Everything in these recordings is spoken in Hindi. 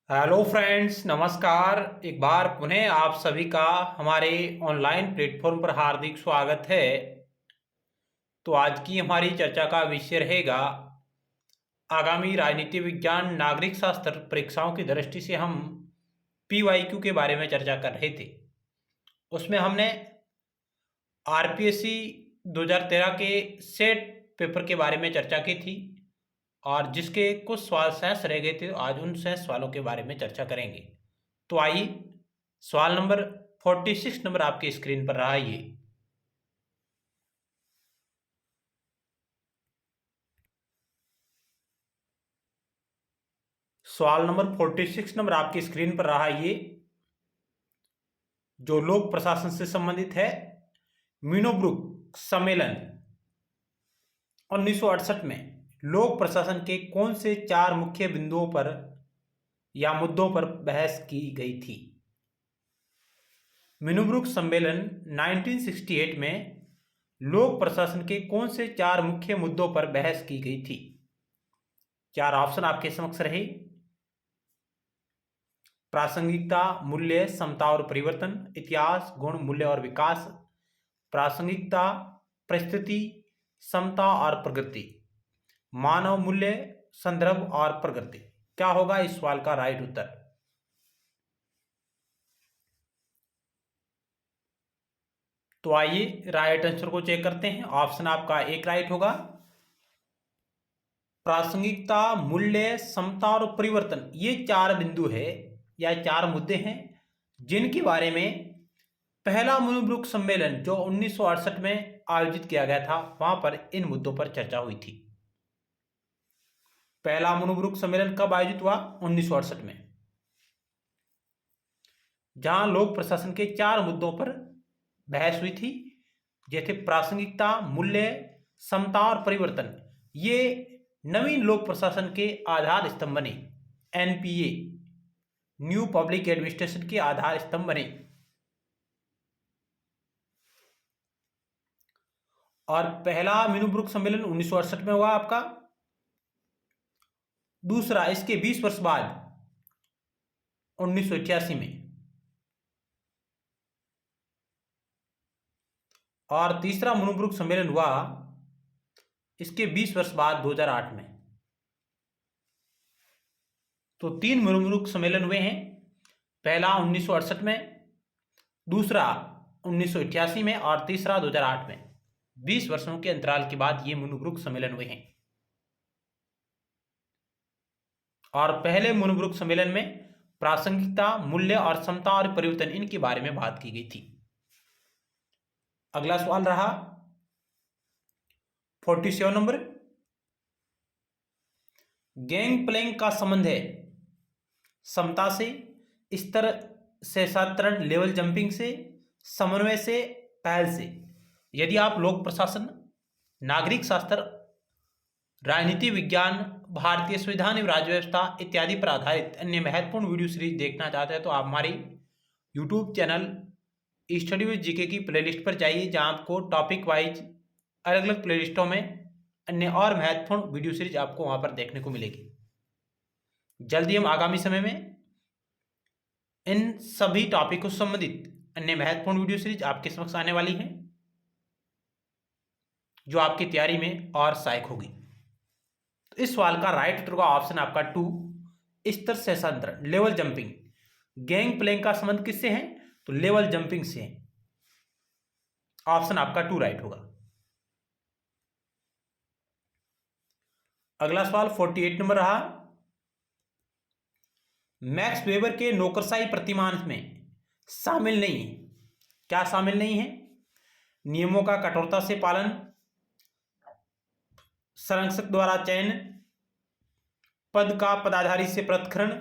हेलो फ्रेंड्स, नमस्कार। एक बार पुनः आप सभी का हमारे ऑनलाइन प्लेटफॉर्म पर हार्दिक स्वागत है। तो आज की हमारी चर्चा का विषय रहेगा आगामी राजनीति विज्ञान नागरिक शास्त्र परीक्षाओं की दृष्टि से हम पीवाईक्यू के बारे में चर्चा कर रहे थे। उसमें हमने आरपीएससी 2013 के सेट पेपर के बारे में चर्चा की थी और जिसके कुछ सवाल शेष रह गए थे। तो आज उन शेष सवालों के बारे में चर्चा करेंगे। तो आइए, सवाल नंबर 46 नंबर आपके स्क्रीन पर रहा। ये सवाल नंबर 46 नंबर आपकी स्क्रीन पर रहा। ये जो लोक प्रशासन से संबंधित है, मीनोब्रुक सम्मेलन 1968 में लोक प्रशासन के कौन से 4 मुख्य बिंदुओं पर या मुद्दों पर बहस की गई थी। मीनोब्रुक सम्मेलन 1968 में लोक प्रशासन के कौन से 4 मुख्य मुद्दों पर बहस की गई थी। 4 ऑप्शन आपके समक्ष रहे। प्रासंगिकता, मूल्य, समता और परिवर्तन, इतिहास, गुण, मूल्य और विकास, प्रासंगिकता, परिस्थिति, समता और प्रगति, मानव मूल्य, संदर्भ और प्रगति। क्या होगा इस सवाल का राइट उत्तर? तो आइए राइट आंसर को चेक करते हैं। ऑप्शन आपका एक राइट होगा। प्रासंगिकता, मूल्य, समता और परिवर्तन, ये 4 बिंदु है या 4 मुद्दे हैं जिनके बारे में पहला मीनोब्रुक सम्मेलन जो 1968 में आयोजित किया गया था, वहां पर इन मुद्दों पर चर्चा हुई थी। पहला मीनोब्रुक सम्मेलन कब आयोजित हुआ? 1968 में, जहां लोक प्रशासन के 4 मुद्दों पर बहस हुई थी, जैसे प्रासंगिकता, मूल्य, समता और परिवर्तन। ये नवीन लोक प्रशासन के आधार स्तंभ बने। एनपीए, न्यू पब्लिक एडमिनिस्ट्रेशन के आधार स्तंभ बने। और पहला मीनोब्रुक सम्मेलन 1968 में हुआ आपका। दूसरा इसके 20 वर्ष बाद 1988 में। और तीसरा मीनोब्रुक सम्मेलन हुआ इसके 20 वर्ष बाद 2008 में। तो 3 मीनोब्रुक सम्मेलन हुए हैं। पहला 1968 में, दूसरा 1988 में और तीसरा 2008 में। 20 वर्षों के अंतराल के बाद ये मीनोब्रुक सम्मेलन हुए हैं। और पहले मीनोब्रुक सम्मेलन में प्रासंगिकता, मूल्य और समता और परिवर्तन, इनके बारे में बात की गई थी। अगला सवाल रहा 47 नंबर। गैंग प्लैंक का संबंध है समता से, स्तर से सतरण, लेवल जंपिंग से, समन्वय से, पहल से। यदि आप लोक प्रशासन, नागरिक शास्त्र, राजनीति विज्ञान, भारतीय संविधान एवं राज्य व्यवस्था इत्यादि पर आधारित अन्य महत्वपूर्ण वीडियो सीरीज देखना चाहते हैं तो आप हमारी YouTube channel study with GK की प्लेलिस्ट पर जाइए, जहां आपको टॉपिक वाइज अलग अलग प्लेलिस्टों में अन्य और महत्वपूर्ण वीडियो सीरीज आपको वहां पर देखने को मिलेगी। जल्दी हम आगामी समय में इन सभी टॉपिक को संबंधित अन्य महत्वपूर्ण वीडियो सीरीज आपके समक्ष आने वाली है, जो आपकी तैयारी में और सहायक होगी। तो इस सवाल का राइट उत्तर का ऑप्शन आपका 2, स्तर से सतरण, लेवल जंपिंग। गैंग प्लैंक का संबंध किससे है? तो लेवल जंपिंग से है। ऑप्शन आपका 2 राइट होगा। अगला सवाल 48 नंबर रहा। मैक्स वेबर के नौकरशाही प्रतिमान में शामिल नहीं है। क्या शामिल नहीं है? नियमों का कठोरता से पालन, संरक्षक द्वारा चयन, पद का पदाधारी से पृथक्करण,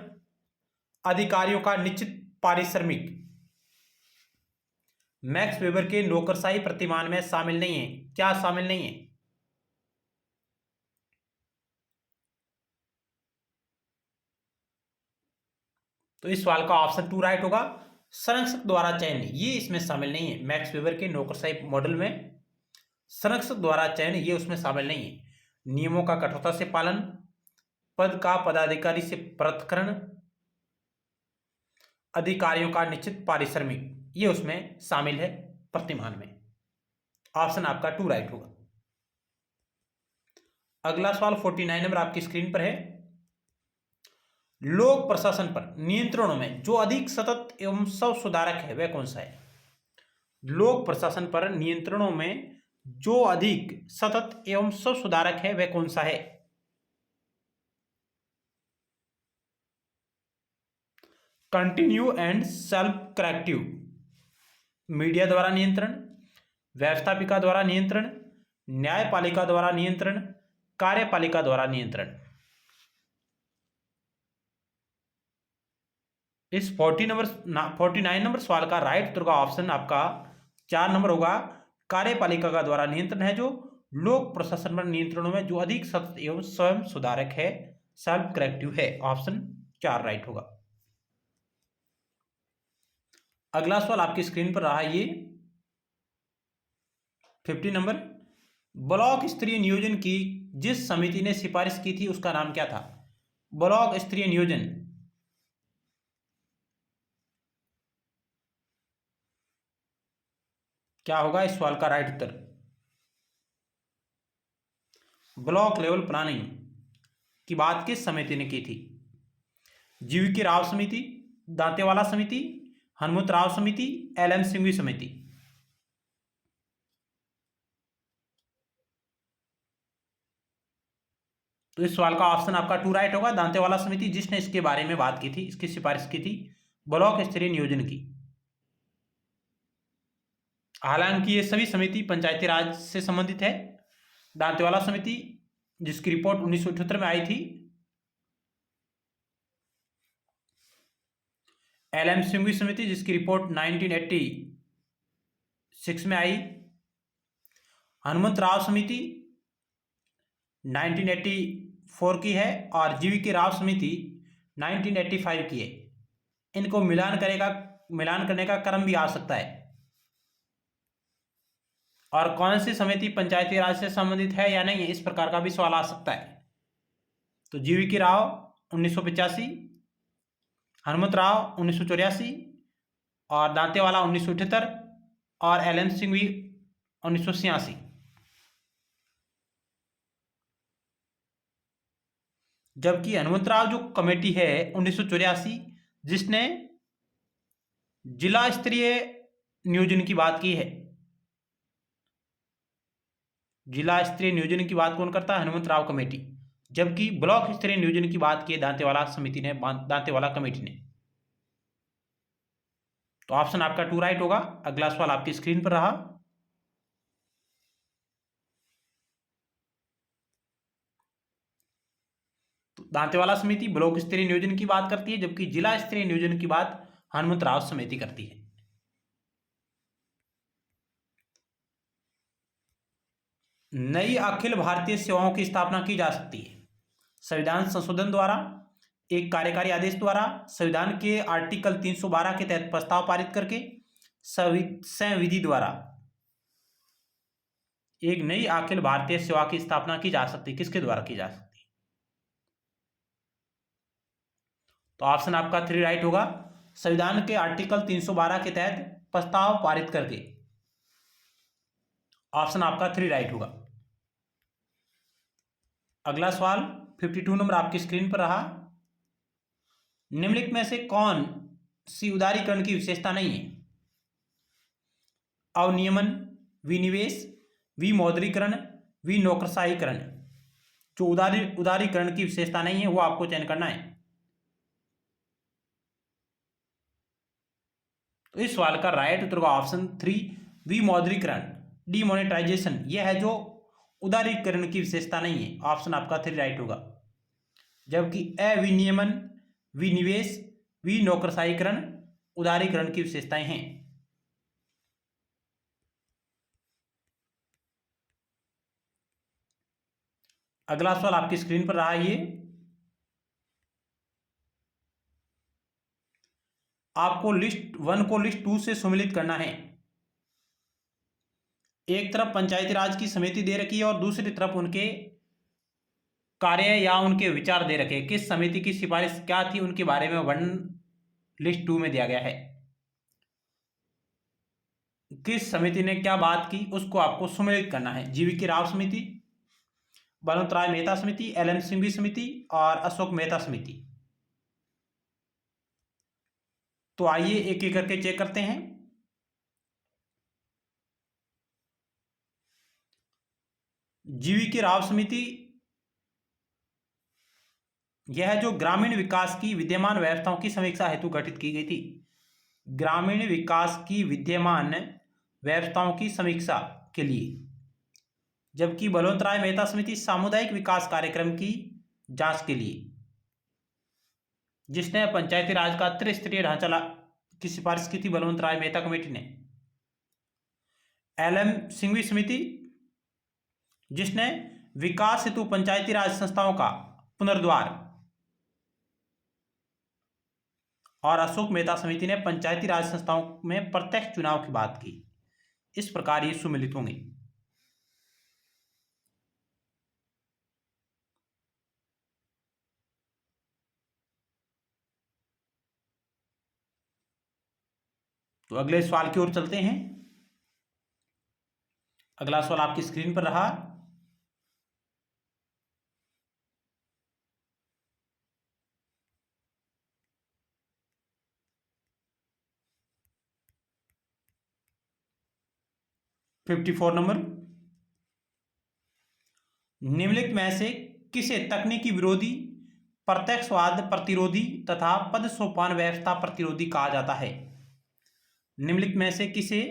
अधिकारियों का निश्चित पारिश्रमिक। मैक्स वेबर के नौकरशाही प्रतिमान में शामिल नहीं है। क्या शामिल नहीं है? तो इस सवाल का ऑप्शन 2 राइट होगा। संरक्षक द्वारा चयन, ये इसमें शामिल नहीं है। मैक्स वेबर के नौकरशाही मॉडल में संरक्षक द्वारा चयन ये उसमें शामिल नहीं है। नियमों का कठोरता से पालन, पद का पदाधिकारी से पृथक्करण, अधिकारियों का निश्चित पारिश्रमिक, ये उसमें शामिल है प्रतिमान में। ऑप्शन आपका 2 राइट होगा। अगला सवाल 49 नंबर आपकी स्क्रीन पर है। लोक प्रशासन पर नियंत्रणों में जो अधिक सतत एवं सब सुधारक है वह कौन सा है? लोक प्रशासन पर नियंत्रणों में जो अधिक सतत एवं सब सुधारक है वह कौन सा है? Continue and self corrective, media द्वारा नियंत्रण, व्यवस्थापिका द्वारा नियंत्रण, न्यायपालिका द्वारा नियंत्रण, कार्यपालिका द्वारा नियंत्रण। इस 49 नंबर सवाल का राइट उत्तर का ऑप्शन आपका 4 नंबर होगा। कार्यपालिका का द्वारा नियंत्रण है जो लोक प्रशासन पर नियंत्रणों में जो अधिक सतत एवं स्वयं सुधारक है, सेल्फ करेक्टिव है। ऑप्शन 4 राइट होगा। अगला सवाल आपकी स्क्रीन पर रहा ये 50 नंबर। ब्लॉक स्तरीय नियोजन की जिस समिति ने सिफारिश की थी उसका नाम क्या था? ब्लॉक स्तरीय नियोजन, क्या होगा इस सवाल का राइट उत्तर? ब्लॉक लेवल प्लानिंग की बात किस समिति ने की थी? जीवीके राव समिति, दांतेवाला समिति, हनुमंत राव समिति, एलएम सिंघवी समिति। तो इस सवाल का ऑप्शन आपका 2 राइट होगा। दांतेवाला समिति जिसने इसके बारे में बात की थी, इसकी सिफारिश की थी ब्लॉक स्तरीय नियोजन की। हालांकि ये सभी समिति पंचायती राज से संबंधित है। दांतेवाला समिति जिसकी रिपोर्ट 1978 में आई थी, एलएम सिंघवी समिति जिसकी रिपोर्ट 1986 में आई, हनुमंत राव समिति 1984 की है और जीवीके राव समिति 1985 की है। इनको मिलान करने का क्रम भी आ सकता है। और कौन सी समिति पंचायती राज से संबंधित है या नहीं, इस प्रकार का भी सवाल आ सकता है। तो जीवीके राव 1985, हनुमंत राव 1984 और दांतेवाला 1978 और एलएम सिंघवी 1986। जबकि हनुमंत राव जो कमेटी है 1984 जिसने जिला स्तरीय नियोजन की बात की है, जिला स्तरीय नियोजन की बात कौन करता है? हनुमंत राव कमेटी। जबकि ब्लॉक स्तरीय नियोजन की बात की दांतेवाला समिति ने, दांतेवाला कमेटी ने। तो ऑप्शन आपका 2 राइट होगा। अगला सवाल आपकी स्क्रीन पर रहा। तो दांतेवाला समिति ब्लॉक स्तरीय नियोजन की बात करती है जबकि जिला स्तरीय नियोजन की बात हनुमंत राव समिति करती है। नई अखिल भारतीय सेवाओं की स्थापना की जा सकती है संविधान संशोधन द्वारा, एक कार्यकारी आदेश द्वारा, संविधान के आर्टिकल 312 के तहत प्रस्ताव पारित करके, संविधि द्वारा। एक नई अखिल भारतीय सेवा की स्थापना की जा सकती है, किसके द्वारा की जा सकती है? तो ऑप्शन आपका 3 राइट होगा। संविधान के आर्टिकल 312 के तहत प्रस्ताव पारित करके। ऑप्शन आपका 3 राइट होगा। अगला सवाल 52 नंबर आपकी स्क्रीन पर रहा। निम्नलिखित में से कौन सी उदारीकरण की विशेषता नहीं है? अवनियमन, विनिवेश, विमौद्रीकरण, विनौकरशाहीकरण। जो उदारीकरण की विशेषता नहीं है वो आपको चयन करना है। तो इस सवाल का राइट उत्तर का ऑप्शन 3 विमौद्रीकरण, डिमोनेटाइजेशन, यह है जो उदारीकरण की विशेषता नहीं है। ऑप्शन आपका 3 राइट होगा। जबकि अविनियमन, विनिवेश, विनौकरशाहीकरण उदारीकरण की विशेषताएं हैं। अगला सवाल आपकी स्क्रीन पर रहा ये। आपको लिस्ट 1 को लिस्ट 2 से सम्मिलित करना है। एक तरफ पंचायती राज की समिति दे रखी है और दूसरी तरफ उनके कार्य या उनके विचार दे रखे। किस समिति की सिफारिश क्या थी उनके बारे में वर्णन लिस्ट 2 में दिया गया है। किस समिति ने क्या बात की उसको आपको सुमेलित करना है। जीवी की राव समिति, बलवंत राय मेहता समिति, एल.एम. सिंघवी समिति और अशोक मेहता समिति। तो आइए एक एक करके चेक करते हैं। जीवी की राव समिति यह जो ग्रामीण विकास की विद्यमान व्यवस्थाओं की समीक्षा हेतु गठित की गई थी। ग्रामीण विकास की विद्यमान व्यवस्थाओं की समीक्षा के लिए, जबकि बलवंत राय मेहता समिति सामुदायिक विकास कार्यक्रम की जांच के लिए, जिसने पंचायती राज का त्रिस्तरीय ढांचा की सिफारिश की थी बलवंत राय मेहता कमेटी ने। एल.एम. सिंघवी समिति जिसने विकास हेतु पंचायती राज संस्थाओं का पुनर्द्वार, और अशोक मेहता समिति ने पंचायती राज संस्थाओं में प्रत्यक्ष चुनाव की बात की। इस प्रकार ये सुमिलित होंगे। तो अगले सवाल की ओर चलते हैं। अगला सवाल आपकी स्क्रीन पर रहा। फिफ्टी 54 नंबर, निम्नलिखित में से किसे तकनीकी विरोधी, प्रत्यक्षवाद प्रतिरोधी तथा पद सोपान व्यवस्था प्रतिरोधी कहा जाता है। निम्नलिखित में से किसे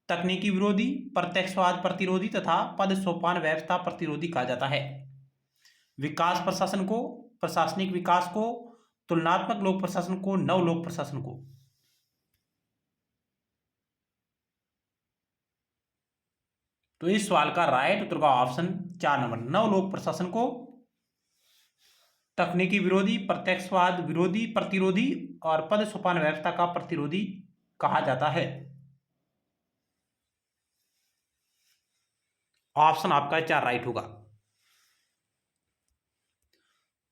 तकनीकी विरोधी, प्रत्यक्षवाद प्रतिरोधी तथा पद सोपान व्यवस्था प्रतिरोधी कहा जाता है। विकास प्रशासन को, प्रशासनिक विकास को, तुलनात्मक लोक प्रशासन को, नव लोक प्रशासन को। तो इस सवाल का राइट उत्तर का ऑप्शन 4 नंबर, नव लोक प्रशासन को तकनीकी विरोधी, प्रत्यक्षवाद विरोधी प्रतिरोधी और पद सोपान व्यवस्था का प्रतिरोधी कहा जाता है। ऑप्शन आपका 4 राइट होगा।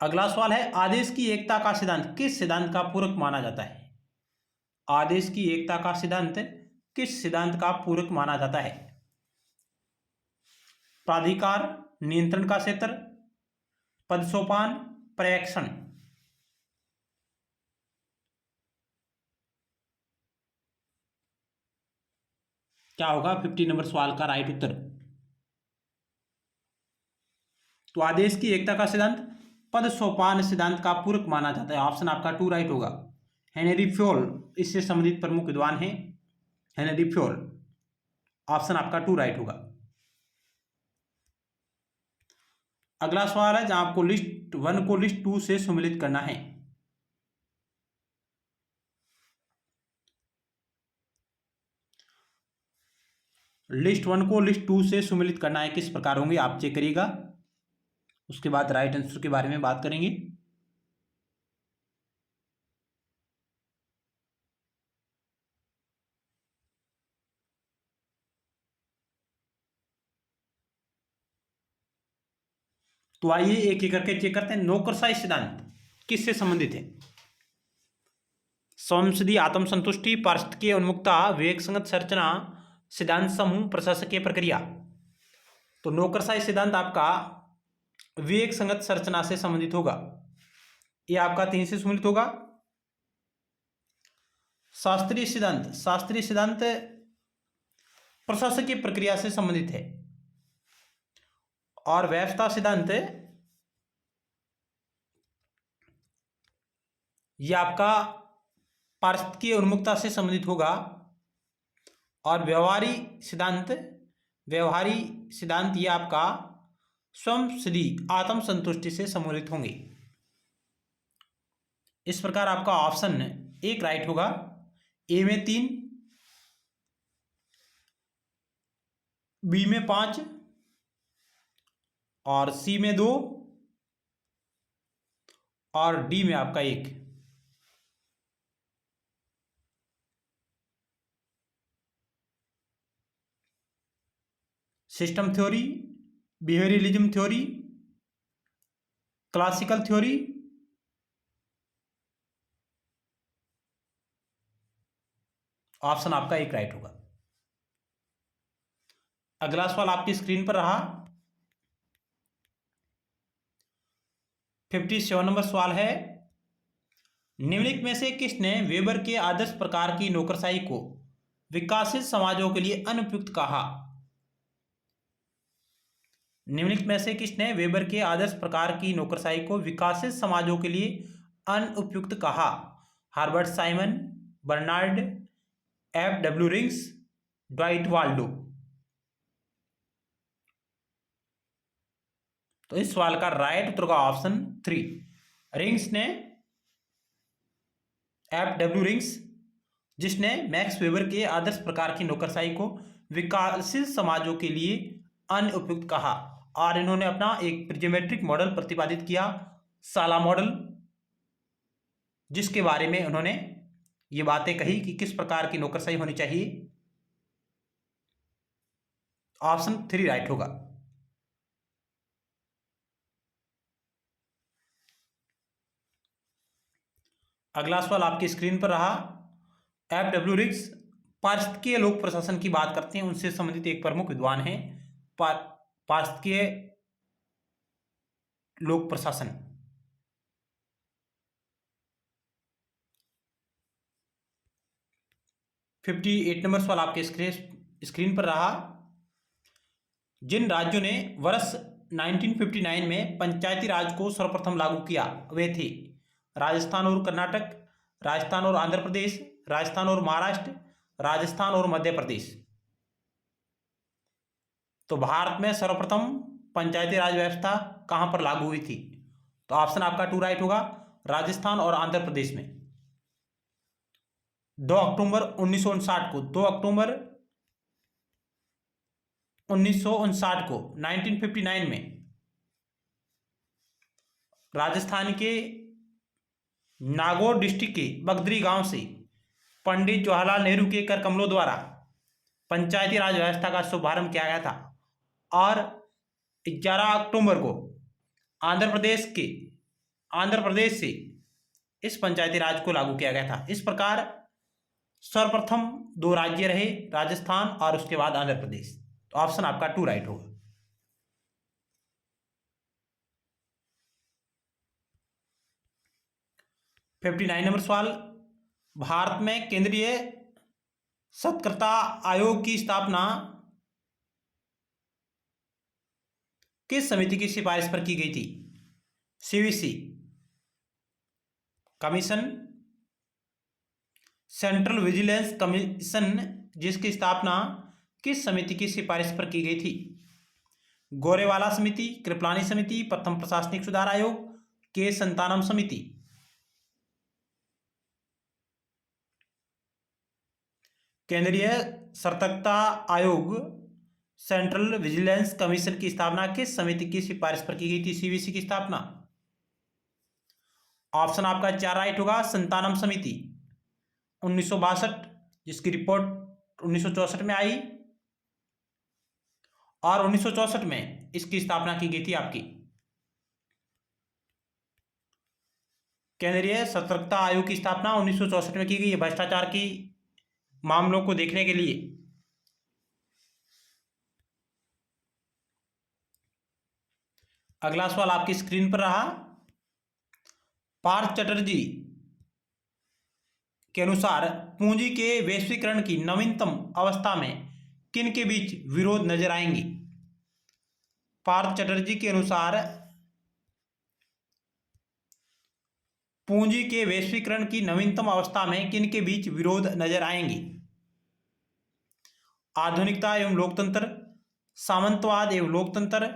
अगला सवाल है, आदेश की एकता का सिद्धांत किस सिद्धांत का पूरक माना जाता है। आदेश की एकता का सिद्धांत किस सिद्धांत का पूरक माना जाता है। प्राधिकार, नियंत्रण का क्षेत्र, पद सोपान, पर्यवेक्षण। क्या होगा 50 नंबर सवाल का राइट उत्तर। तो आदेश की एकता का सिद्धांत पद सोपान सिद्धांत का पूरक माना जाता है। ऑप्शन आपका 2 राइट होगा। हेनरी फ्योल इससे संबंधित प्रमुख विद्वान हैं, हेनरी फ्योल। ऑप्शन आपका 2 राइट होगा। अगला सवाल है जहां आपको लिस्ट 1 को लिस्ट 2 से सम्मिलित करना है। लिस्ट 1 को लिस्ट 2 से सम्मिलित करना है, किस प्रकार होंगे आप चेक करिएगा। उसके बाद राइट आंसर के बारे में बात करेंगे। तो आइए एक एक करके चेक करते हैं। नौकरशाही सिद्धांत किससे संबंधित है। संसदीय आत्मसंतुष्टि, पारिस्थितिकीय उन्मुक्ता, विवेक संगत संरचना, सिद्धांत समूह, प्रशासकीय प्रक्रिया। तो नौकरशाही सिद्धांत आपका विवेक संगत संरचना से संबंधित होगा। ये आपका 3 से सम्मिलित होगा। शास्त्रीय सिद्धांत, शास्त्रीय सिद्धांत प्रशासकीय प्रक्रिया से संबंधित है। और व्यवस्था सिद्धांत ये आपका पारिस्थितिकीय उन्मुक्ता से संबंधित होगा। और व्यवहारी सिद्धांत, व्यवहारी सिद्धांत ये आपका स्वयंसिद्धि आत्मसंतुष्टि से सम्मिलित होंगे। इस प्रकार आपका ऑप्शन 1 राइट होगा। ए में 3, बी में 5 और सी में 2 और डी में आपका 1। System theory, behaviourism theory, classical theory option आपका एक राइट होगा। अगला सवाल आपकी स्क्रीन पर रहा। 57 नंबर सवाल है, निम्नलिखित में से किसने वेबर के आदर्श प्रकार की नौकरशाही को विकासशील समाजों के लिए अनुपयुक्त कहा? निम्नलिखित में से किसने वेबर के आदर्श प्रकार की नौकरशाही को विकासशील समाजों के लिए अनुपयुक्त कहा? Herbert Simon, Bernard, F.W. Riggs, Dwight Waldo. तो इस सवाल का राइट उत्तर का ऑप्शन 3, रिंग्स ने, F.W. रिंग्स, जिसने मैक्स वेबर के आदर्श प्रकार की नौकरशाही को विकासशील समाजों के लिए अनुपयुक्त कहा, और इन्होंने अपना एक प्रिज्मेट्रिक मॉडल प्रतिपादित किया, साला मॉडल, जिसके बारे में उन्होंने ये बातें कही कि किस प्रकार की नौकरशाही होनी चाहिए। ऑप्शन 3 राइट होगा। अगला सवाल आपकी स्क्रीन पर रहा। F.W. रिंग्स पारिस्थितिकीय लोक प्रशासन की बात करते हैं, उनसे संबंधित एक प्रमुख विद्वान है, पारिस्थितिकीय लोक प्रशासन। फिफ्टी 8 नंबर सवाल आपके स्क्रीन पर रहा। जिन राज्यों ने वर्ष 1959 में पंचायती राज को सर्वप्रथम लागू किया वे थे राजस्थान और कर्नाटक, राजस्थान और आंध्र प्रदेश, राजस्थान और महाराष्ट्र, राजस्थान और मध्य प्रदेश। तो भारत में सर्वप्रथम पंचायती राज व्यवस्था कहां पर लागू हुई थी? तो ऑप्शन आपका 2 राइट होगा, राजस्थान और आंध्र प्रदेश में। 2 अक्टूबर 1959 को 2 अक्टूबर 1959 को 1959 में राजस्थान के नागौर डिस्ट्रिक्ट के बगदरी गांव से पंडित जवाहरलाल नेहरू के कर कमलों द्वारा पंचायती राज व्यवस्था का शुभारंभ किया गया था, और 11 अक्टूबर को आंध्र प्रदेश से इस पंचायती राज को लागू किया गया था। इस प्रकार सर्वप्रथम 2 राज्य रहे, राजस्थान और उसके बाद आंध्र प्रदेश। तो ऑप्शन आपका 2 राइट होगा। फिफ्टी 59 नंबर सवाल, भारत में केंद्रीय सतर्कता आयोग की स्थापना किस समिति की सिफारिश पर की गई थी? CVC commission, central vigilance commission, जिसकी स्थापना किस समिति की सिफारिश पर की गई थी? गोरेवाला समिति, कृपलानी समिति, प्रथम प्रशासनिक सुधार आयोग, के संतानम समिति। केंद्रीय सतर्कता आयोग, सेंट्रल विजिलेंस कमीशन की स्थापना किस समिति की सिफारिश पर की गई थी? CVC की स्थापना। ऑप्शन आपका 4 राइट होगा, संतानम समिति 1962, जिसकी रिपोर्ट 1964 में आई, और 1964 में इसकी स्थापना की गई थी आपकी। केंद्रीय सतर्कता आयोग की स्थापना 1964 में की गई है भ्रष्टाचार की मामलों को देखने के लिए। अगला सवाल आपकी स्क्रीन पर रहा। पार्थ चटर्जी के अनुसार पूंजी के वैश्वीकरण की नवीनतम अवस्था में किन के बीच विरोध नजर आएंगे? पार्थ चटर्जी के अनुसार पूंजी के वैश्वीकरण की नवीनतम अवस्था में किन के बीच विरोध नजर आएंगे? आधुनिकता एवं लोकतंत्र, सामंतवाद एवं लोकतंत्र,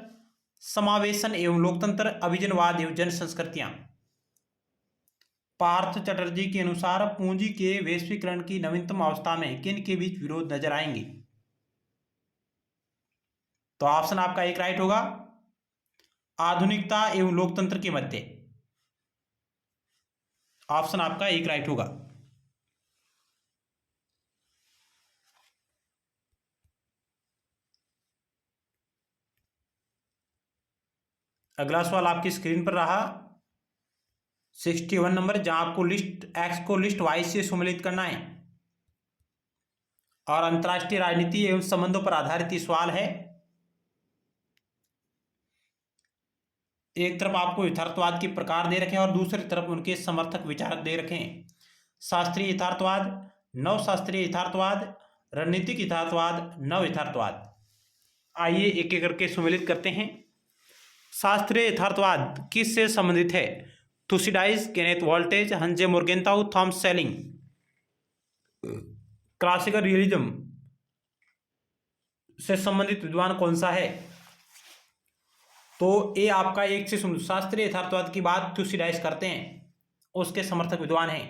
समावेशन एवं लोकतंत्र, अभिजनवाद एवं जन संस्कृतियां। पार्थ चटर्जी के अनुसार पूंजी के वैश्वीकरण की नवीनतम अवस्था में किन के बीच विरोध नजर आएंगे? तो ऑप्शन आपका 1 राइट होगा, आधुनिकता एवं लोकतंत्र के मध्य। ऑप्शन आपका 1 राइट होगा। अगला सवाल आपकी स्क्रीन पर रहा। 61 नंबर, जहां आपको लिस्ट एक्स को लिस्ट वाई से सम्मिलित करना है। और अंतर्राष्ट्रीय राजनीति एवं संबंधों पर आधारित ये सवाल है। एक तरफ आपको यथार्थवाद के प्रकार दे रखे हैं और दूसरी तरफ उनके समर्थक विचारक दे रखे हैं। शास्त्रीय यथार्थवाद, नव शास्त्रीय यथार्थवाद, रणनीतिक यथार्थवाद, नव यथार्थवाद। आइए एक एक करके सुमेलित करते हैं। शास्त्रीय यथार्थवाद किससे संबंधित है? Thucydides, Kenneth Waltz, Hans Morgenthau, Thomas Schelling. Classical realism से संबंधित विद्वान कौन सा है? तो ये आपका एक से सुन। शास्त्रीय यथार्थवाद की बात थुसिडाइस करते हैं, उसके समर्थक विद्वान हैं।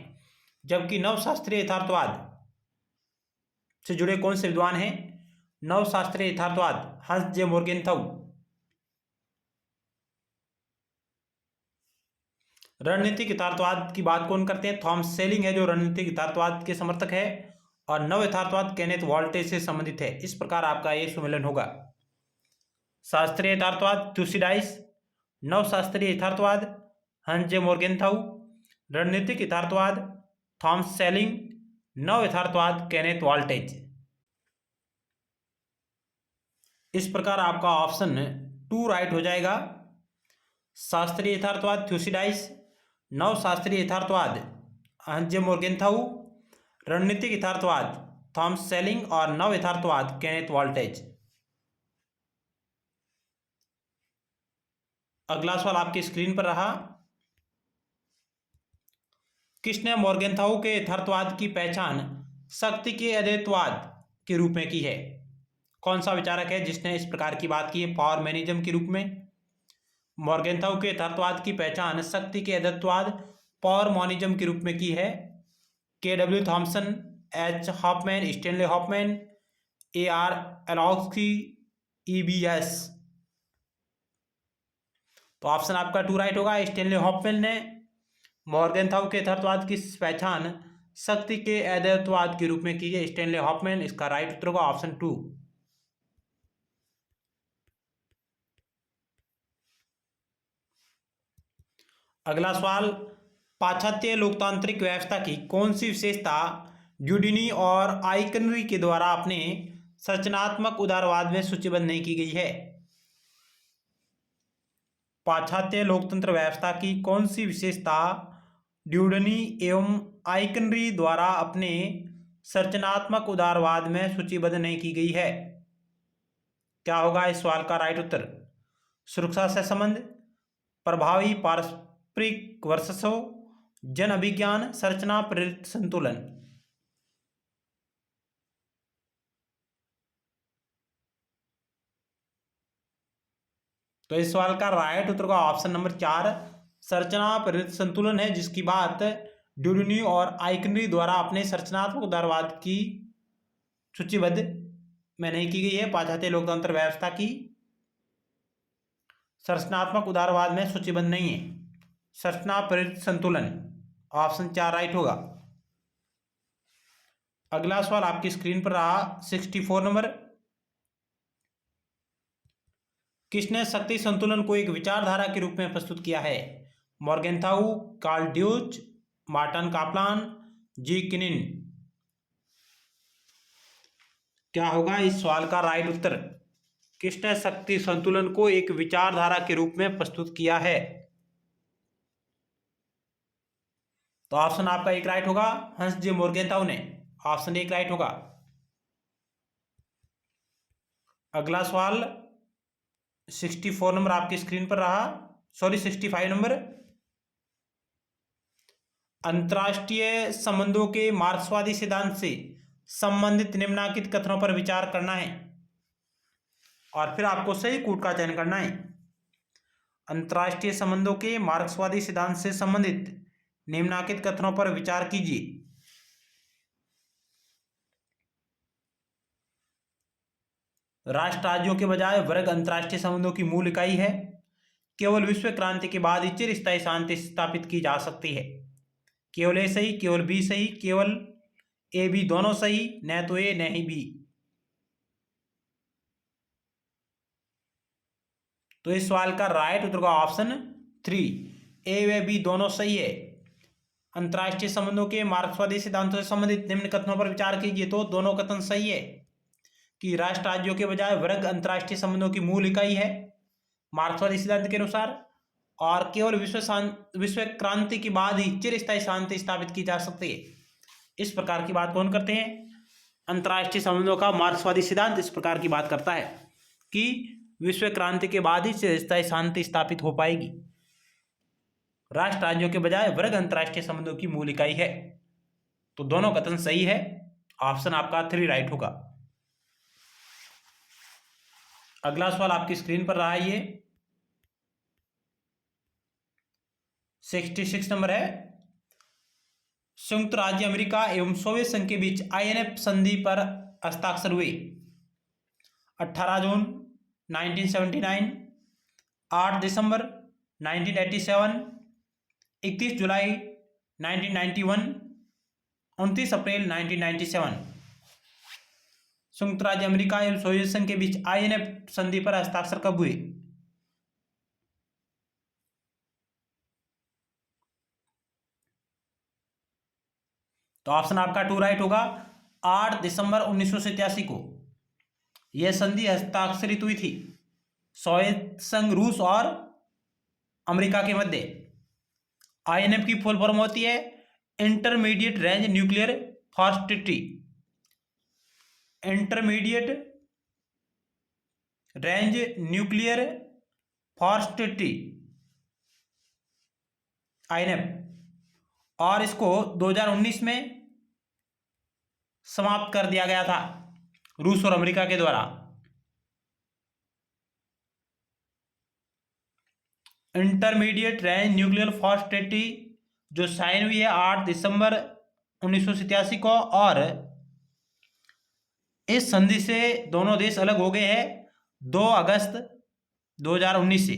जबकि नव शास्त्रीय यथार्थवाद से जुड़े कौन से विद्वान हैं? नव शास्त्रीय यथार्थवाद हंस जे मोर्गेंथाउ। रणनीतिक यथार्थवाद की बात कौन करते हैं? थॉमस सेलिंग है जो रणनीतिक यथार्थवाद के समर्थक है। और नव यथार्थवाद केनेथ वोल्टेज से संबंधित है। इस प्रकार आपका ये सुमेलन होगा। शास्त्रीय यथार्थवाद थुसिडाइस, नव शास्त्रीय यथार्थवाद हंस जे मोर्गेंथाउ, रणनीतिक यथार्थवाद थॉमस सेलिंग, नव यथार्थवाद केनेथ वोल्टेज। इस प्रकार आपका ऑप्शन 2 राइट हो जाएगा। शास्त्रीय यथार्थवाद थ्यूसिडाइस, नव शास्त्रीय यथार्थवाद हंस जे मोर्गेंथाउ, रणनीतिक यथार्थवाद थॉमस सेलिंग और नव यथार्थवाद केनेथ वोल्टेज। अगला सवाल आपकी स्क्रीन पर रहा। किसने मोर्गेंथाउ के यथार्थवाद की पहचान शक्ति के अद्वैतवाद के रूप में की है? कौन सा विचारक है जिसने इस प्रकार की बात की है पावर मैनिज्म के रूप में? मोर्गेंथाउ के यथार्थवाद की पहचान शक्ति के अद्वैतवाद पावर मॉनिज्म के रूप में की है। K W. Thompson, H. Hoffmann, Stanley Hoffmann, A R. एलॉक्सी, ई.बी.एस। तो ऑप्शन आपका 2 राइट होगा। स्टेनले हॉफमैन ने मोर्गेंथाउ के यथार्थवाद की पहचान शक्ति के अद्वैतवाद के रूप में की है। स्टेनले हॉफमैन, इसका राइट उत्तर होगा ऑप्शन 2। अगला सवाल, पाश्चात्य लोकतांत्रिक व्यवस्था की कौन सी विशेषता ड्यूडिनी और आइकनरी के द्वारा अपने संरचनात्मक उदारवाद में सूचीबद्ध नहीं की गई है? पाश्चात्य लोकतंत्र व्यवस्था की कौन सी विशेषता ड्यूडनी एवं आइकनरी द्वारा अपने संरचनात्मक उदारवाद में सूचीबद्ध नहीं की गई है? क्या होगा इस सवाल का राइट उत्तर? सुरक्षा से संबंध, प्रभावी पारस्परिक वर्चस्व, जन अभिज्ञान, संरचना प्रेरित संतुलन। तो इस सवाल का राइट उत्तर का ऑप्शन नंबर 4 संरचना प्रेरित संतुलन है, जिसकी बात ड्यूडिनी और आइकनरी द्वारा अपने संरचनात्मक उदारवाद की सूचीबद्ध में नहीं की गई है। पाश्चात्य लोकतंत्र व्यवस्था की संरचनात्मक उदारवाद में सूचीबद्ध नहीं है। संरचना प्रेरित संतुलन, ऑप्शन 4 राइट होगा। अगला सवाल आपकी स्क्रीन पर रहा 64 नंबर। किसने शक्ति संतुलन को एक विचारधारा के रूप में प्रस्तुत किया है? मोर्गेंथाउ, कार्ल ड्यूच, मार्टन कापलान, जी किनिन। क्या होगा इस सवाल का राइट उत्तर? किसने शक्ति संतुलन को एक विचारधारा के रूप में प्रस्तुत किया है? तो ऑप्शन आपका 1 राइट होगा, हंस जे मोर्गेंथाउ ने। ऑप्शन 1 राइट होगा। अगला सवाल 64 नंबर आपकी स्क्रीन पर रहा, 65 नंबर। अंतरराष्ट्रीय संबंधों के मार्क्सवादी सिद्धांत से संबंधित निम्नलिखित कथनों पर विचार करना है और फिर आपको सही कूट का चयन करना है। अंतरराष्ट्रीय संबंधों के मार्क्सवादी सिद्धांत से संबंधित निम्नलिखित कथनों पर विचार कीजिए। राष्ट्र राज्यों के बजाय वर्ग अंतरराष्ट्रीय संबंधों की मूल इकाई है। केवल विश्व क्रांति के बाद ही चिरस्थायी शांति स्थापित की जा सकती है। केवल ए सही, केवल बी सही, केवल ए बी दोनों सही, न तो ए न ही बी। तो इस सवाल का राइट उत्तर का ऑप्शन 3 ए व बी दोनों सही है। अंतर्राष्ट्रीय संबंधों के मार्क्सवादी सिद्धांतों से संबंधित निम्न कथनों पर विचार कीजिए। तो दोनों कथन सही है कि राष्ट्र राज्यों के बजाय वर्ग अंतर्राष्ट्रीय संबंधों की मूल इकाई है मार्क्सवादी सिद्धांत के अनुसार, और केवल विश्व क्रांति के बाद ही चिरस्थायी शांति स्थापित की जा सकती है। इस प्रकार की बात कौन करते हैं? अंतर्राष्ट्रीय संबंधों का मार्क्सवादी सिद्धांत इस प्रकार की बात करता है कि विश्व क्रांति के बाद ही चिरस्थायी शांति स्थापित हो पाएगी। राष्ट्र राज्यों के बजाय वर्ग अंतर्राष्ट्रीय संबंधों की मूल इकाई है। तो दोनों कथन सही है, ऑप्शन आपका 3 राइट होगा। अगला सवाल आपकी स्क्रीन पर रहा है, ये 66 नंबर है। संयुक्त राज्य अमेरिका एवं सोवियत संघ के बीच INF संधि पर हस्ताक्षर हुए। 18 जून 1979, 8 दिसंबर 1987, 31 जुलाई 1991, 29 अप्रैल 1997। संयुक्त राज्य अमेरिका एवं सोवियत संघ के बीच INF संधि पर हस्ताक्षर कब हुए? तो ऑप्शन आपका 2 राइट होगा। 8 दिसंबर 1987 को यह संधि हस्ताक्षरित हुई थी सोवियत संघ, रूस और अमेरिका के मध्य। INF की फुल फॉर्म होती है intermediate range nuclear force treaty. Intermediate range nuclear force treaty INF, और इसको 2019 में समाप्त कर दिया गया था रूस और अमेरिका के द्वारा। Intermediate range nuclear force treaty जो साइन हुई है 8 दिसंबर 1987 को, और इस संधि से दोनों देश अलग हो गए हैं 2 अगस्त 2019 से।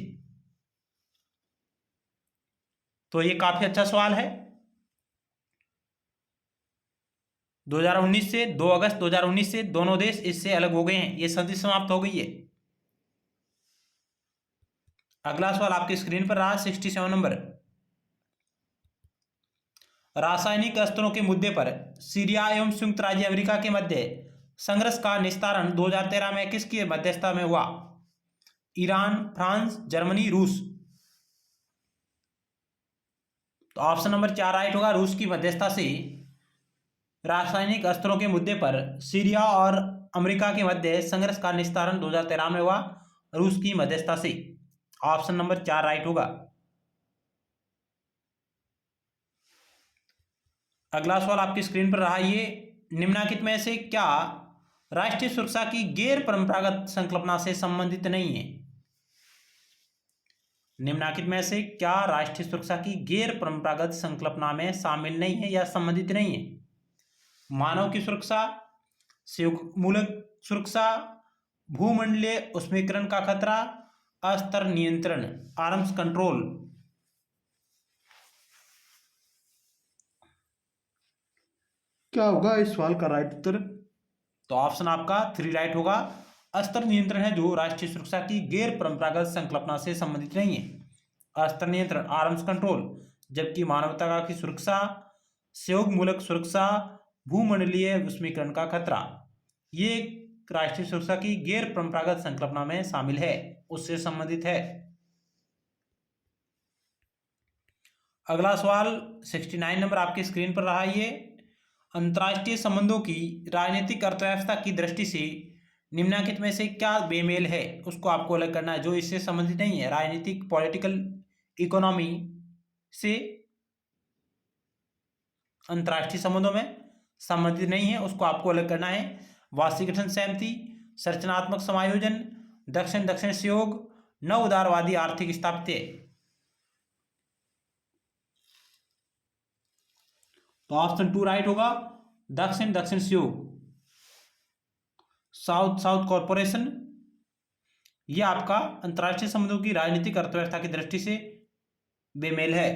तो ये काफी अच्छा सवाल है। 2019 से 2 अगस्त 2019 से दोनों देश इससे अलग हो गए हैं, ये संधि समाप्त हो गई है। अगला सवाल आपकी स्क्रीन पर रहा 67 नंबर। रासायनिक अस्त्रों के मुद्दे पर सीरिया एवं संयुक्त राज्य अमेरिका के मध्य संघर्ष का निस्तारण 2013 में किसकी मध्यस्थता में हुआ? ईरान, फ्रांस, जर्मनी, रूस। तो ऑप्शन नंबर 4 राइट होगा। रूस की मध्यस्थता से रासायनिक अस्त्रों के मुद्दे पर सीरिया और अमेरिका के मध्य संघर्ष का निस्तारण 2013 में हुआ रूस की मध्यस्थता से। ऑप्शन नंबर 4 राइट होगा। अगला सवाल आपकी स्क्रीन पर रहा, ये निम्नलिखित में से क्या राष्ट्रीय सुरक्षा की गैर परंपरागत संकल्पना से संबंधित नहीं है? निम्नलिखित में से क्या राष्ट्रीय सुरक्षा की गैर परंपरागत संकल्पना में शामिल नहीं है या संबंधित नहीं है? मानव की सुरक्षा, सहयोग मूलक सुरक्षा, भूमंडलीय उष्मीकरण का खतरा, अस्त्र नियंत्रण, आर्म्स कंट्रोल। क्या होगा इस सवाल का राइट उत्तर? तो ऑप्शन आपका 3 राइट होगा। अस्त्र नियंत्रण है जो राष्ट्रीय सुरक्षा की गैर परंपरागत संकल्पना से संबंधित नहीं है। अस्त्र नियंत्रण, आर्म्स कंट्रोल, जबकि मानवता की सुरक्षा, सहयोग मूलक सुरक्षा, भूमंडलीय विस्मीकरण का खतरा, ये राष्ट्रीय सुरक्षा की गैर परंपरागत संकल्पना में शामिल है, उससे संबंधित है। अगला सवाल 69 नंबर आपकी स्क्रीन पर रहा, ये अंतर्राष्ट्रीय संबंधों की राजनीतिक अर्थव्यवस्था की दृष्टि से निम्नलिखित में से क्या बेमेल है, उसको आपको अलग करना है जो इससे संबंधित नहीं है। राजनीतिक पॉलिटिकल इकोनॉमी से अंतर्राष्ट्रीय संबंधों में संबंधित नहीं है, उसको आपको अलग करना है। वाशिंगटन सहमति, संरचनात्मक समायोजन, दक्षिण दक्षिण सहयोग, नव उदारवादी आर्थिक स्थापत्य। तो ऑप्शन 2 राइट होगा। दक्षिण दक्षिण सहयोग, साउथ साउथ कॉरपोरेशन, ये आपका अंतर्राष्ट्रीय संबंधों की राजनीतिक अर्थव्यवस्था की दृष्टि से बेमेल है।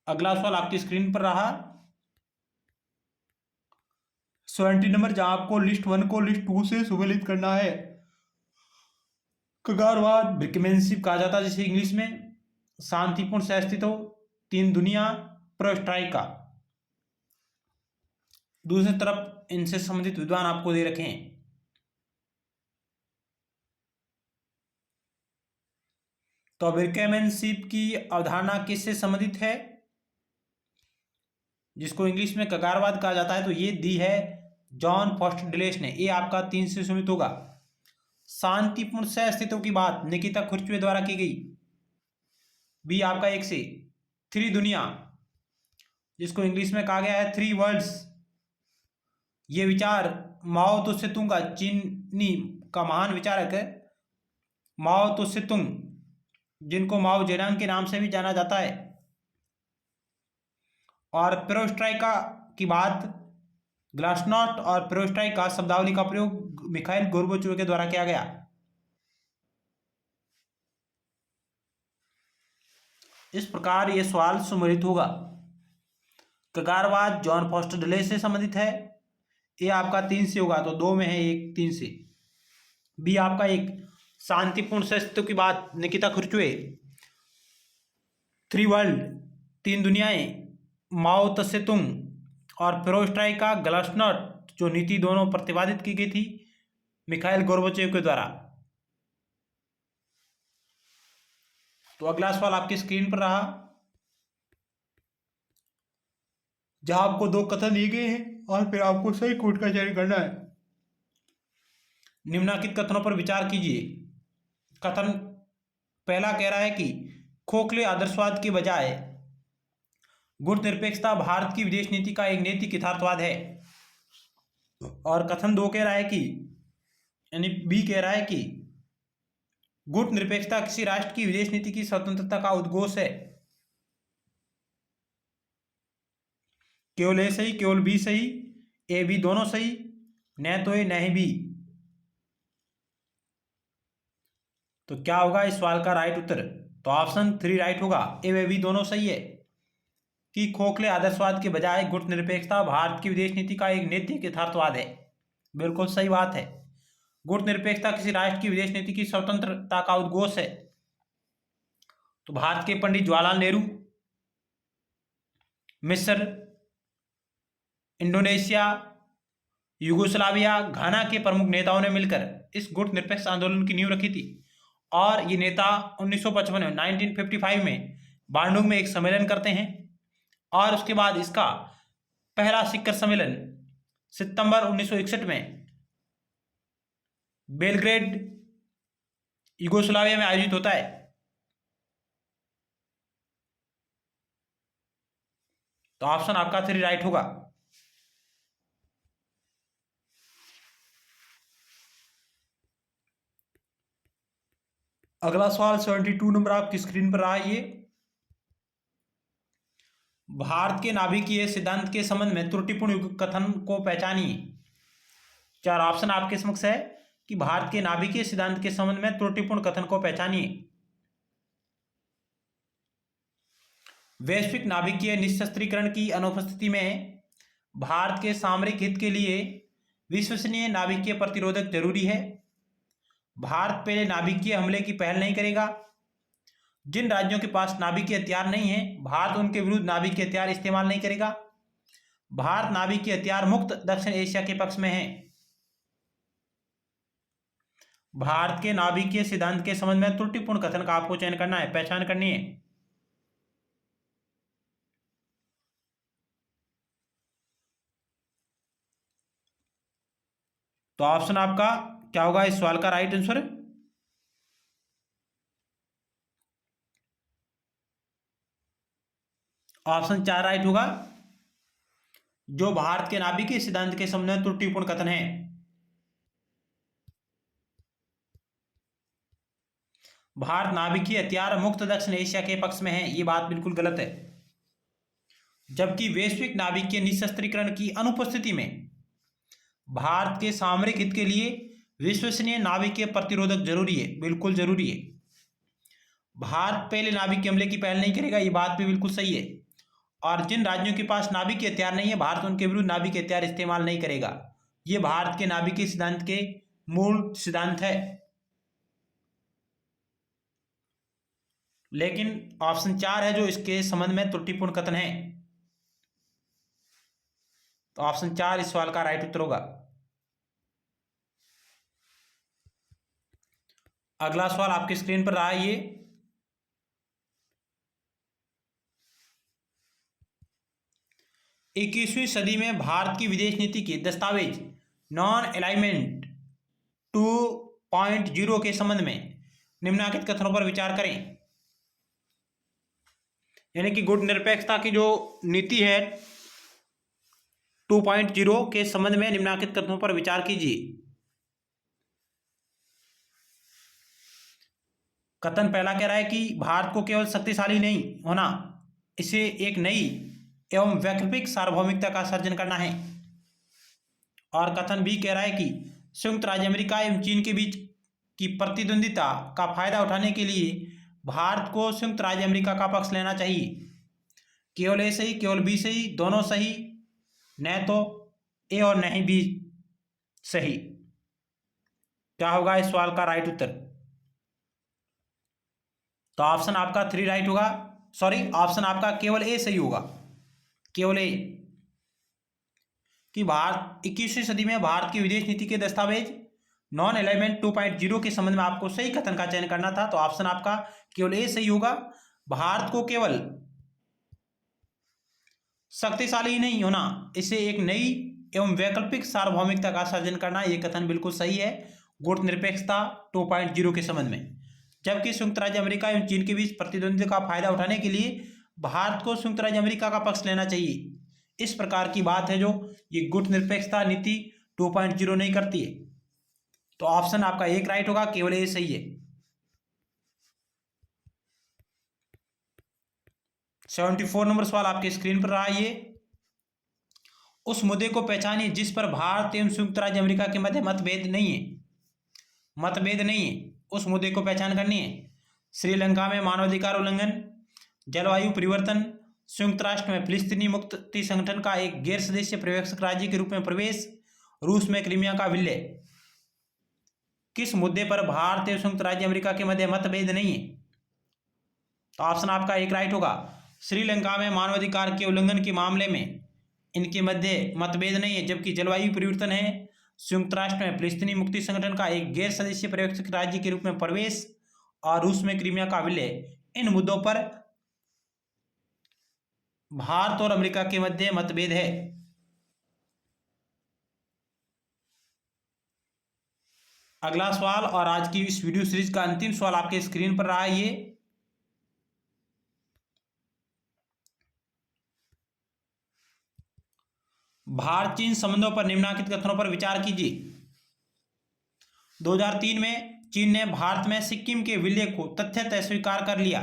अगला सवाल आपकी स्क्रीन पर रहा 70 नंबर, जहां आपको लिस्ट 1 को लिस्ट 2 से सुमेलित करना है। कगारवाद, ब्रिकमेनशिप कहा जाता है जिसे इंग्लिश में, शांतिपूर्ण सहअस्तित्व, तीन दुनिया, प्रोस्ट्राइका। दूसरी तरफ इनसे संबंधित विद्वान आपको दे रखे हैं। तो अबेरकैम्पेनशिप की अवधारणा किससे संबंधित है, जिसको इंग्लिश में कगारवाद कहा जाता है, तो ये दी है जॉन फॉस्टर डुलेस ने। ये आपका 3 से सुनित होगा। शांतिपूर्ण सह अस्तित्व की बात निकिता खुरचुए द्वारा की गई। बी आपका 1 से। 3 दुनिया, जिसको इंग्लिश में कहा गया है 3 वर्ल्ड्स, ये विचार माओ तुसे तुंग का, चीनी का महान विचारक है माओ तुसे तुंग, जिनको माओ जेडंग के नाम से भी जाना जाता है। और पेरोस्ट्राइका की बात ग्लासनॉस्ट और पेरोस्ट्राइका शब्दावली का प्रयोग मिखाइल गोर्बाचोव के द्वारा किया गया। इस प्रकार यह सवाल सुमेलित होगा। कगारवाद जॉन फॉस्टर डुलेस से संबंधित है, ये आपका 3 से होगा, तो 2 में है, 1 3 से। बी आपका 1 शांतिपूर्ण सहअस्तित्व की बात निकिता खुरचुए। 3 वर्ल्ड, 3 दुनियाएं, माओ तसे तुंग और पेरोस्ट्राइका ग्लासनॉस्ट, जो नीति दोनों प्रतिपादित की गई थी मिखाइल गोर्बाचेव के द्वारा। तो अगला सवाल आपकी स्क्रीन पर रहा, जहां आपको 2 कथन दिए गए हैं और फिर आपको सही कोट का चयन करना है। निम्नलिखित कथनों पर विचार कीजिए। कथन पहला कह रहा है कि खोखले आदर्शवाद के बजाय गुटनिरपेक्षता भारत की विदेश नीति का एक नैतिक यथार्थवाद है। और कथन 2 कह रहा है कि, यानी बी कह रहा है कि गुटनिरपेक्षता किसी राष्ट्र की विदेश नीति की स्वतंत्रता का उद्घोष है। केवल ए सही, केवल बी सही, ए बी दोनों सही, न तो ए न ही बी। तो क्या होगा इस सवाल का राइट उत्तर? तो ऑप्शन 3 राइट होगा, ए व बी दोनों सही है कि खोखले आदर्शवाद के बजाय गुटनिरपेक्षता भारत की विदेश नीति का एक नैतिक यथार्थवाद है। बिल्कुल सही बात है। गुटनिरपेक्षता किसी राष्ट्र की विदेश नीति की स्वतंत्रता का उद्घोष है। तो भारत के पंडित जवाहरलाल नेहरू, मिस्र, इंडोनेशिया, यूगोस्लाविया, घाना के प्रमुख नेताओं ने मिलकर इस गुटनिरपेक्ष आंदोलन की नींव रखी थी। और ये नेता 1955 में 1955 में बांडुंग में एक सम्मेलन करते हैं और उसके बाद इसका पहला शिखर सम्मेलन सितंबर 1961 में बेलग्रेड, यूगोस्लाविया में आयोजित होता है। तो ऑप्शन आपका 3 राइट होगा। अगला सवाल 72 नंबर आपकी स्क्रीन पर रहा है। ये भारत के नाभिकीय सिद्धांत के संबंध में त्रुटिपूर्ण कथन को पहचानिए। 4 ऑप्शन आपके समक्ष है कि भारत के नाभिकीय सिद्धांत के संबंध में त्रुटिपूर्ण कथन को पहचानिए। वैश्विक नाभिकीय निशस्त्रीकरण की अनुपस्थिति में भारत के सामरिक हित के लिए विश्वसनीय नाभिकीय प्रतिरोधक जरूरी है। भारत पहले नाभिकीय हमले की पहल नहीं करेगा। जिन राज्यों के पास नाभिकीय हथियार नहीं है, भारत उनके विरुद्ध नाभिकीय हथियार इस्तेमाल नहीं करेगा। भारत नाभिकीय हथियार मुक्त दक्षिण एशिया के पक्ष में है। भारत के नाभिकीय सिद्धांत के संबंध में त्रुटिपूर्ण कथन का आपको चयन करना है, पहचान करनी है। तो ऑप्शन आपका क्या होगा इस सवाल का राइट आंसर? ऑप्शन 4 राइट होगा, जो भारत के नाभिकीय सिद्धांत के संबंध में त्रुटिपूर्ण कथन है। भारत नाभिकीय हथियार मुक्त दक्षिण एशिया के पक्ष में है, ये बात बिल्कुल गलत है। जबकि वैश्विक नाभिकीय निशस्त्रीकरण की अनुपस्थिति में भारत के सामरिक हित के लिए विश्वसनीय नाभिकीय प्रतिरोधक जरूरी है, बिल्कुल जरूरी है। भारत पहले नाभिकीय हमले की पहल नहीं करेगा, ये बात भी बिल्कुल सही है। और जिन राज्यों के पास नाभिकीय हथियार नहीं है, भारत उनके विरुद्ध नाभिकीय हथियार इस्तेमाल नहीं करेगा। ये भारत के नाभिकीय सिद्धांत के मूल सिद्धांत है। लेकिन ऑप्शन 4 है जो इसके संबंध में त्रुटिपूर्ण कथन है। तो ऑप्शन 4 इस सवाल का राइट उत्तर होगा। अगला सवाल आपकी स्क्रीन पर रहा है ये, 21वीं सदी में भारत की विदेश नीति के दस्तावेज नॉन अलाइनमेंट 2.0 के संबंध में निम्नलिखित कथनों पर विचार करें। यानी कि गुट निरपेक्षता की जो नीति है 2.0 के संबंध में निम्नलिखित कथनों पर विचार कीजिए। कथन पहला कह रहा है कि भारत को केवल शक्तिशाली नहीं होना, इसे एक नई एवं वैकल्पिक सार्वभौमिकता का सर्जन करना है। और कथन बी कह रहा है कि संयुक्त राज्य अमेरिका एवं चीन के बीच की प्रतिद्वंदिता का फायदा उठाने के लिए भारत को संयुक्त राज्य अमेरिका का पक्ष लेना चाहिए। केवल ए सही, केवल बी सही, दोनों सही, न तो ए और न ही बी सही। क्या होगा इस सवाल का राइट उत्तर? तो ऑप्शन आपका 3 राइट होगा। सॉरी, ऑप्शन आपका केवल ए सही होगा, केवल ए। कि भारत 21वीं सदी में भारत की विदेश नीति के दस्तावेज नॉन अलाइनमेंट 2.0 के संबंध में आपको सही कथन का चयन करना था। तो ऑप्शन आपका केवल ए सही होगा। भारत को केवल शक्तिशाली ही नहीं होना, इसे एक नई एवं वैकल्पिक सार्वभौमिकता का सर्जन करना, यह कथन बिल्कुल सही है गुट निरपेक्षता 2.0 के संबंध में। जबकि संयुक्त राज्य अमेरिका एवं चीन के बीच प्रतिद्वंद्विता का फायदा उठाने के लिए भारत को संयुक्त राज्य अमेरिका का पक्ष लेना चाहिए, इस प्रकार की बात है जो ये गुट निरपेक्षता नीति 2.0 नहीं करती है। तो ऑप्शन आपका 1 राइट होगा, केवल ए सही है। 74 नंबर सवाल आपके स्क्रीन पर रहा है ये, उस मुद्दे को पहचानिए जिस पर भारत एवं संयुक्त राज्य अमेरिका के मध्य मतभेद नहीं है। मतभेद नहीं है, उस मुद्दे को पहचान करनी है। श्रीलंका में मानवाधिकार उल्लंघन, जलवायु परिवर्तन, संयुक्त राष्ट्र में फिलिस्तीनी मुक्ति संगठन का एक गैर सदस्य पर्यवेक्षक राज्य के रूप में प्रवेश, रूस में क्रीमिया का विलय। किस मुद्दे पर भारत एवं संयुक्त राज्य अमेरिका के मध्य मतभेद नहीं है? तो ऑप्शन आपका 1 राइट होगा। श्रीलंका में मानवाधिकार के उल्लंघन के मामले में इनके मध्य मतभेद नहीं है, जबकि जलवायु परिवर्तन है, संयुक्त राष्ट्र में फिलिस्तीनी मुक्ति संगठन का एक गैर सदस्य पर्यवेक्षक राज्य के रूप में प्रवेश और रूस में क्रीमिया का विलय, इन मुद्दों पर भारत और अमेरिका के मध्य मतभेद है। अगला सवाल और आज की इस वीडियो सीरीज का अंतिम सवाल आपके स्क्रीन पर रहा है ये, भारत चीन संबंधों पर निम्नलिखित कथनों पर विचार कीजिए। 2003 में चीन ने भारत में सिक्किम के विलय को तथ्यतः स्वीकार कर लिया।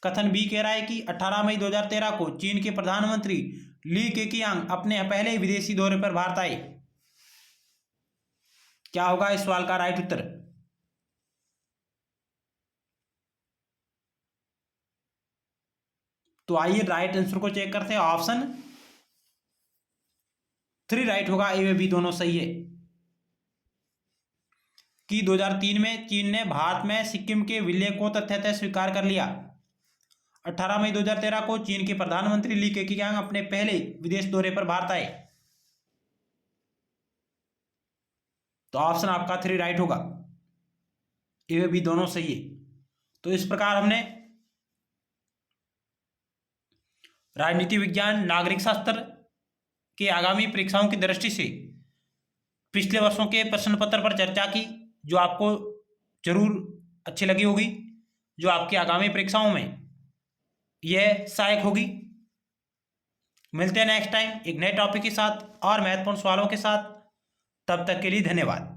कथन बी कह रहा है कि 18 मई 2013 को चीन के प्रधानमंत्री ली केकियांग अपने पहले विदेशी दौरे पर भारत आए। क्या होगा इस सवाल का राइट उत्तर? तो आइए राइट आंसर को चेक करते हैं। ऑप्शन 3 राइट होगा, ए व बी दोनों सही है। कि 2003 में चीन ने भारत में सिक्किम के विलय को तथ्यतः स्वीकार कर लिया। 18 मई 2013 को चीन के प्रधानमंत्री ली केकियांग अपने पहले विदेश दौरे पर भारत आए। तो ऑप्शन आपका 3 राइट होगा, ए व बी दोनों सही है। तो इस प्रकार हमने राजनीति विज्ञान नागरिक शास्त्र के आगामी परीक्षाओं की दृष्टि से पिछले वर्षों के प्रश्न पत्र पर चर्चा की, जो आपको जरूर अच्छी लगी होगी, जो आपकी आगामी परीक्षाओं में यह सहायक होगी। मिलते हैं नेक्स्ट टाइम एक नए टॉपिक के साथ और महत्वपूर्ण सवालों के साथ। तब तक के लिए धन्यवाद।